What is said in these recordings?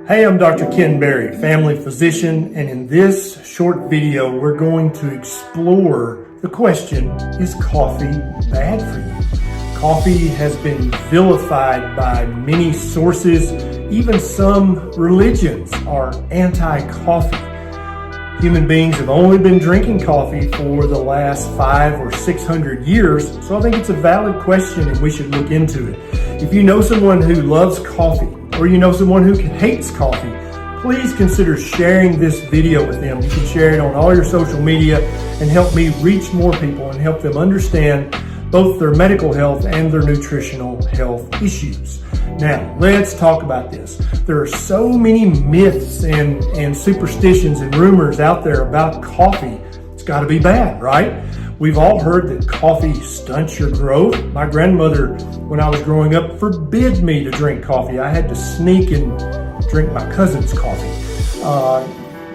Hey, I'm Dr. Ken Berry, family physician, and in this short video, we're going to explore the question, is coffee bad for you? Coffee has been vilified by many sources. Even some religions are anti-coffee. Human beings have only been drinking coffee for the last 500 or 600 years, so I think it's a valid question and we should look into it. If you know someone who loves coffee, or you know someone who hates coffee, please consider sharing this video with them. You can share it on all your social media and help me reach more people and help them understand both their medical health and their nutritional health issues. Now, let's talk about this. There are so many myths and superstitions and rumors out there about coffee. It's got to be bad, right? We've all heard that coffee stunts your growth. My grandmother, when I was growing up, forbid me to drink coffee. I had to sneak and drink my cousin's coffee.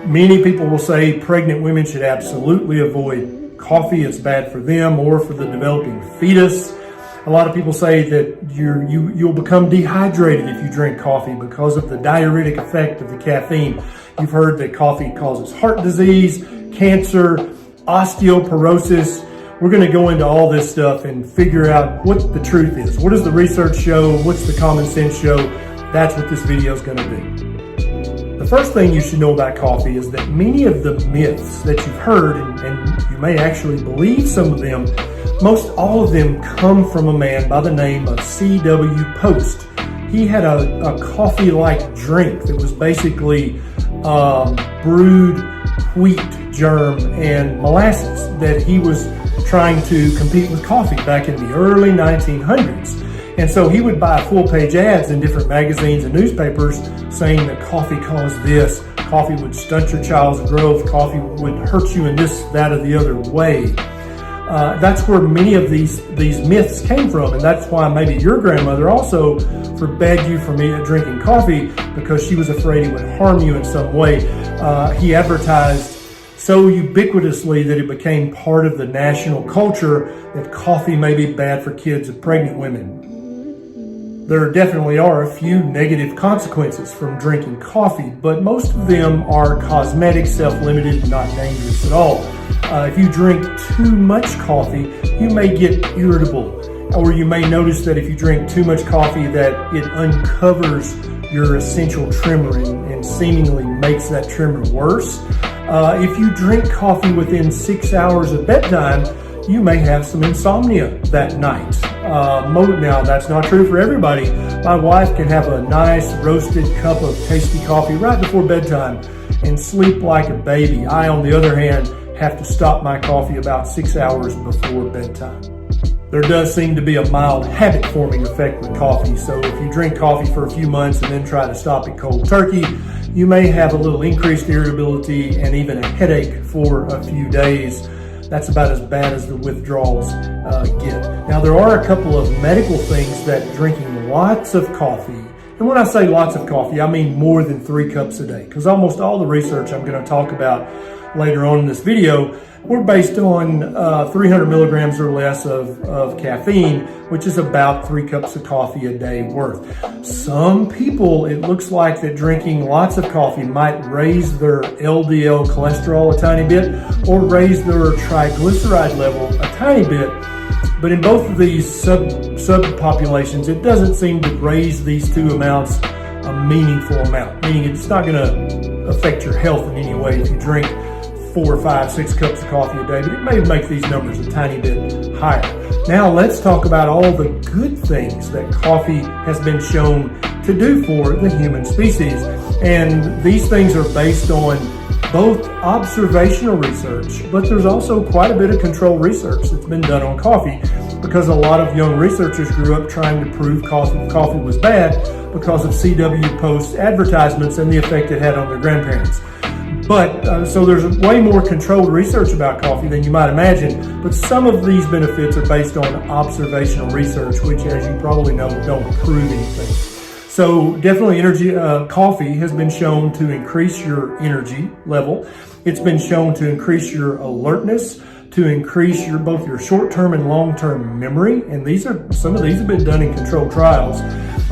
Many people will say pregnant women should absolutely avoid coffee. It's bad for them or for the developing fetus. A lot of people say that you'll become dehydrated if you drink coffee because of the diuretic effect of the caffeine. You've heard that coffee causes heart disease, cancer, osteoporosis. We're going to go into all this stuff and figure out what the truth is. What does the research show? What's the common sense show? That's what this video is going to be. The first thing you should know about coffee is that many of the myths that you've heard, and you may actually believe some of them, most all of them come from a man by the name of C.W. Post. He had a coffee-like drink that was basically brewed wheat germ and molasses that he was trying to compete with coffee back in the early 1900s. And so he would buy full-page ads in different magazines and newspapers saying that coffee caused this, coffee would stunt your child's growth, coffee would hurt you in this, that, or the other way. That's where many of these myths came from, and that's why maybe your grandmother also forbade you from drinking coffee because she was afraid it would harm you in some way. He advertised so ubiquitously that it became part of the national culture that coffee may be bad for kids and pregnant women. There definitely are a few negative consequences from drinking coffee, but most of them are cosmetic, self-limited, and not dangerous at all. If you drink too much coffee, you may get irritable, or you may notice that if you drink too much coffee that it uncovers your essential trimmer and seemingly makes that trimmer worse. If you drink coffee within 6 hours of bedtime, you may have some insomnia that night. Now, that's not true for everybody. My wife can have a nice roasted cup of tasty coffee right before bedtime and sleep like a baby. I, on the other hand, have to stop my coffee about 6 hours before bedtime. There does seem to be a mild habit-forming effect with coffee, so if you drink coffee for a few months and then try to stop it cold turkey, you may have a little increased irritability and even a headache for a few days. That's about as bad as the withdrawals get. Now, there are a couple of medical things that drinking lots of coffee, and when I say lots of coffee, I mean more than 3 cups a day, because almost all the research I'm going to talk about later on in this video were based on 300 milligrams or less of caffeine, which is about 3 cups of coffee a day worth. Some people, it looks like that drinking lots of coffee might raise their LDL cholesterol a tiny bit or raise their triglyceride level a tiny bit. But in both of these subpopulations, it doesn't seem to raise these two amounts a meaningful amount, meaning it's not going to affect your health in any way if you drink 4, 5, 6 cups of coffee a day, but it may make these numbers a tiny bit higher. Now let's talk about all the good things that coffee has been shown to do for the human species. And these things are based on both observational research, but there's also quite a bit of controlled research that's been done on coffee, because a lot of young researchers grew up trying to prove coffee was bad because of C.W. Post's advertisements and the effect it had on their grandparents. But so there's way more controlled research about coffee than you might imagine, but some of these benefits are based on observational research, which, as you probably know, don't prove anything. So definitely coffee has been shown to increase your energy level. It's been shown to increase your alertness, to increase both your short-term and long-term memory, and some of these have been done in controlled trials.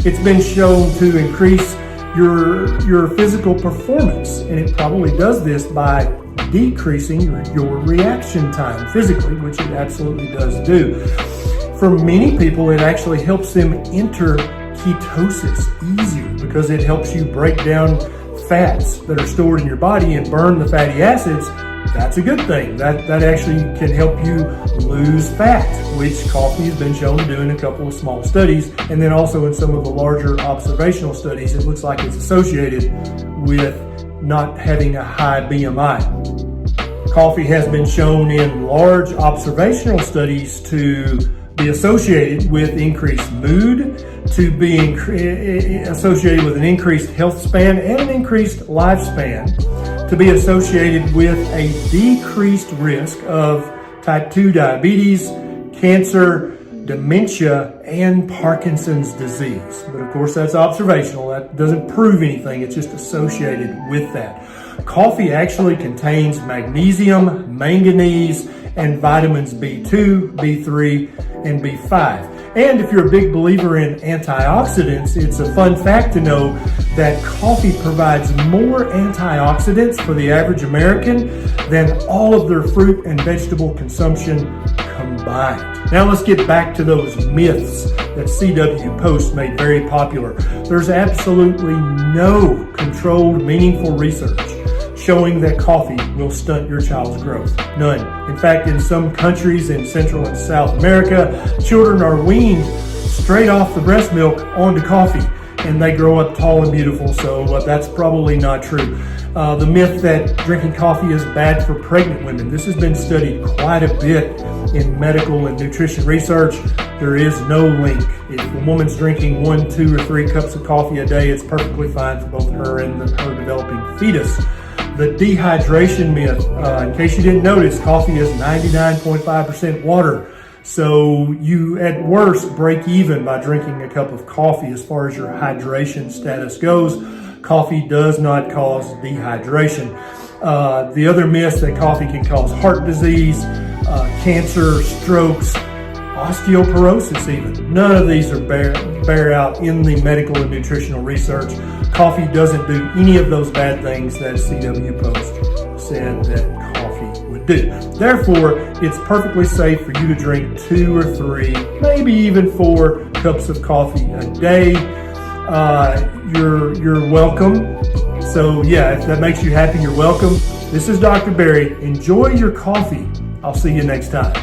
It's been shown to increase your physical performance, and it probably does this by decreasing your reaction time physically, which it absolutely does do. For many people, it actually helps them enter ketosis easier because it helps you break down fats that are stored in your body and burn the fatty acids. That's a good thing. That actually can help you lose fat, which coffee has been shown to do in a couple of small studies. And then also in some of the larger observational studies, it looks like it's associated with not having a high BMI. Coffee has been shown in large observational studies to be associated with increased mood, to be associated with an increased health span and an increased lifespan, to be associated with a decreased risk of type 2 diabetes, cancer, dementia, and Parkinson's disease. But of course, that's observational. That doesn't prove anything. It's just associated with that. Coffee actually contains magnesium, manganese, and vitamins B2, B3, and B5. And if you're a big believer in antioxidants, it's a fun fact to know that coffee provides more antioxidants for the average American than all of their fruit and vegetable consumption combined. Now let's get back to those myths that CW Post made very popular. There's absolutely no controlled, meaningful research showing that coffee will stunt your child's growth. None. In fact, in some countries in Central and South America, children are weaned straight off the breast milk onto coffee, and they grow up tall and beautiful, so that's probably not true. The myth that drinking coffee is bad for pregnant women. This has been studied quite a bit in medical and nutrition research. There is no link. If a woman's drinking 1, 2, or 3 cups of coffee a day, it's perfectly fine for both her and her developing fetus. The dehydration myth, in case you didn't notice, coffee is 99.5% water. So you, at worst, break even by drinking a cup of coffee as far as your hydration status goes. Coffee does not cause dehydration. The other myth that coffee can cause heart disease, cancer, strokes, osteoporosis even. None of these are bear out in the medical and nutritional research. Coffee doesn't do any of those bad things that CW Post said that coffee would do. Therefore, it's perfectly safe for you to drink 2 or 3, maybe even 4 cups of coffee a day. You're welcome. So yeah, if that makes you happy, you're welcome. This is Dr. Barry. Enjoy your coffee. I'll see you next time.